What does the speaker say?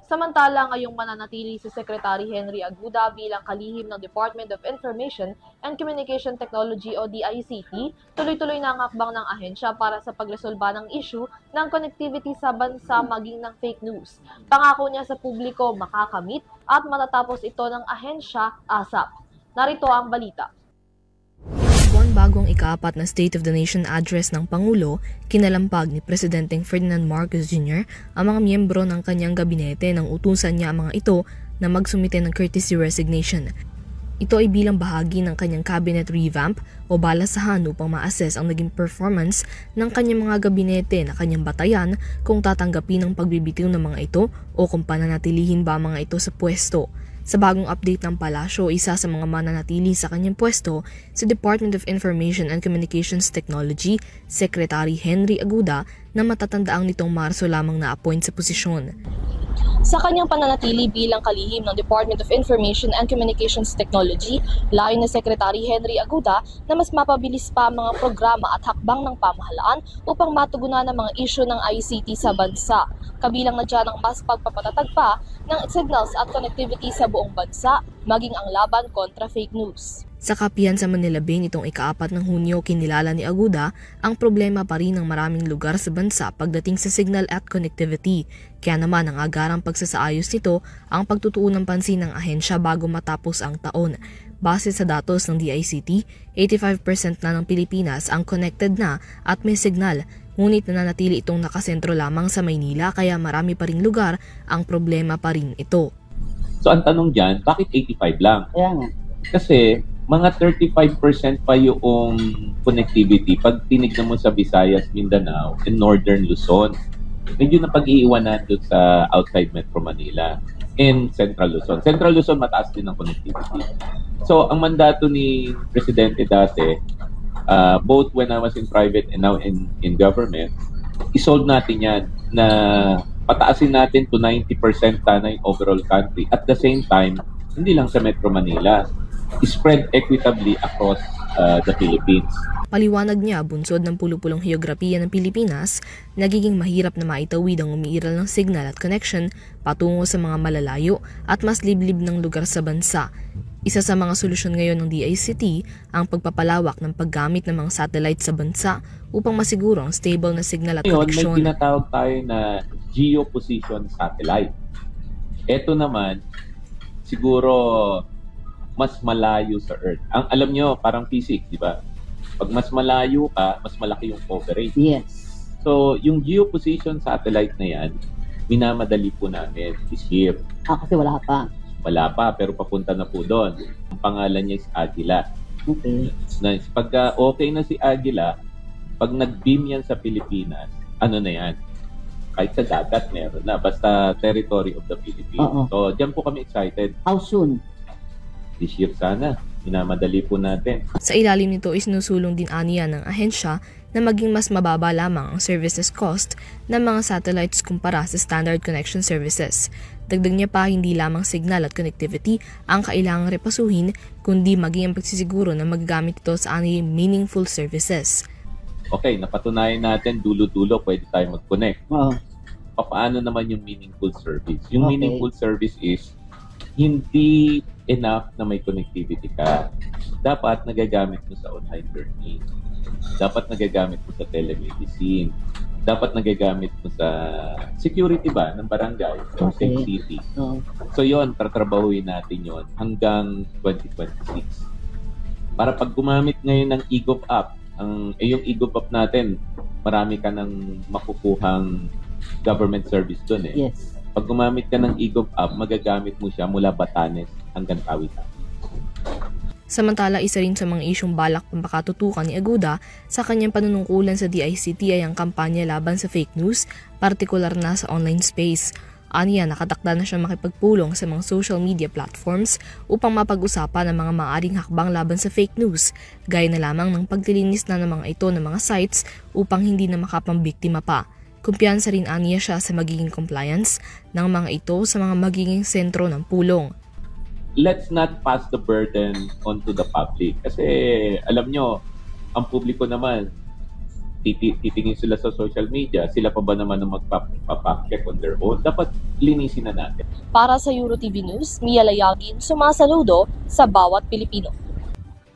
Samantala, ngayong mananatili si Secretary Henry Aguda bilang kalihim ng Department of Information and Communication Technology o DICT, tuloy-tuloy na ang hakbang ng ahensya para sa pagresolba ng issue ng connectivity sa bansa maging ng fake news. Pangako niya sa publiko makakamit at matatapos ito ng ahensya ASAP. Narito ang balita. Buwan bago ang ika-4 na State of the Nation address ng Pangulo, kinalampag ni Presidenteng Ferdinand Marcos Jr. ang mga miyembro ng kanyang gabinete nang utusan niya ang mga ito na magsumite ng courtesy resignation. Ito ay bilang bahagi ng kanyang cabinet revamp o balasahan upang ma-assess ang naging performance ng kanyang mga gabinete na kanyang batayan kung tatanggapin ang pagbibitiw ng mga ito o kung pananatilihin ba ang mga ito sa pwesto. Sa bagong update ng palasyo, isa sa mga mananatili sa kanyang pwesto, si Department of Information and Communications Technology, Secretary Henry Aguda, na matatandaang nitong Marso lamang na-appoint sa posisyon. Sa kanyang pananatili bilang kalihim ng Department of Information and Communications Technology, layo ni Secretary Henry Aguda na mas mapabilis pa ang mga programa at hakbang ng pamahalaan upang matugunan ang mga isyu ng ICT sa bansa. Kabilang na dyan ang mas pagpapatatag pa ng signals at connectivity sa buong bansa, maging ang laban kontra fake news. Sa kapihan sa Manila Bay nitong ika-4 ng Hunyo, kinilala ni Aguda ang problema pa rin ng maraming lugar sa bansa pagdating sa signal at connectivity. Kaya naman ang agarang pagsasaayos nito ang pagtutuon ng pansin ng ahensya bago matapos ang taon. Base sa datos ng DICT, 85% na ng Pilipinas ang connected na at may signal. Ngunit nananatili itong nakasentro lamang sa Maynila kaya marami pa ring lugar ang problema pa rin ito. So ang tanong dyan, bakit 85 lang? Kaya nga. Kasi mga 35% pa yung connectivity pag tinignan mo sa Visayas, Mindanao, and Northern Luzon. Medyo napag-iiwanan doon sa outside Metro Manila and Central Luzon. Central Luzon mataas din ang connectivity. So ang mandato ni Presidente dati, both when I was in private and now in government, isolve natin yan na pataasin natin to 90% sana yung overall country. At the same time, hindi lang sa Metro Manila, spread equitably across the Philippines. Paliwanag niya, bunsod ng pulupulong heograpiya ng Pilipinas, nagiging mahirap na maitawid ang umiiral ng signal at connection patungo sa mga malalayo at mas liblib ng lugar sa bansa. Isa sa mga solusyon ngayon ng DICT ang pagpapalawak ng paggamit ng mga satellite sa bansa upang masiguro ang stable na signal at connection. May tinatawag tayo na geoposition satellite. Ito naman, siguro mas malayo sa Earth. Ang alam nyo, parang physics, di ba? Pag mas malayo ka, mas malaki yung coverage. Yes. So, yung geoposition satellite na yan, minamadali po namin this year. Kasi wala pa. Wala pa, pero papunta na po doon. Ang pangalan niya is Agila. Okay. Nice. Pagka okay na si Agila, pag nag-beam yan sa Pilipinas, ano na yan? Kahit sa dagat, meron na. Basta territory of the Philippines. So, dyan po kami excited. How soon? This year sana. Minamadali po natin. Sa ilalim nito isinusulong din aniya ng ahensya na maging mas mababa lamang ang services cost ng mga satellites kumpara sa standard connection services. Dagdag niya pa, hindi lamang signal at connectivity ang kailangang repasuhin, kundi maging ang pagsisiguro na magagamit ito sa aniyang meaningful services. Okay, napatunayan natin dulo-dulo pwede tayo mag-connect. Paano naman yung meaningful service? Yung meaningful service is hindi enough na may connectivity ka. Dapat nagagamit mo sa online learning. Dapat nagagamit mo sa telemedicine. Dapat nagagamit mo sa security ba ng barangay o safe city. So yon, tatrabahuin natin yon hanggang 2026. Para pag gumamit ngayon ng EGOV app, yung EGOV app natin, marami ka nang makukuhang government service doon eh. Yes. Pag gumamit ka ng EGOV app, magagamit mo siya mula Batanes hanggang Tawi-Tawi. Samantala, isa rin sa mga isyong balak pampakatutukan ni Aguda sa kanyang panunungkulan sa DICT ay ang kampanya laban sa fake news, partikular na sa online space. Aniya, nakatakda na siya makipagpulong sa mga social media platforms upang mapag-usapan ang mga maaaring hakbang laban sa fake news, gaya na lamang ng pagtilinis na ng mga ito ng mga sites upang hindi na makapambiktima pa. Kumpiyansa rin aniya siya sa magiging compliance ng mga ito sa mga magiging sentro ng pulong. Let's not pass the burden onto the public. Kasi alam nyo, ang publiko naman, titingin sila sa social media, sila pa ba naman ang magpapacheck on their own? Dapat linisin na natin. Para sa EuroTV News, Mia Layagin, sumasaludo sa bawat Pilipino.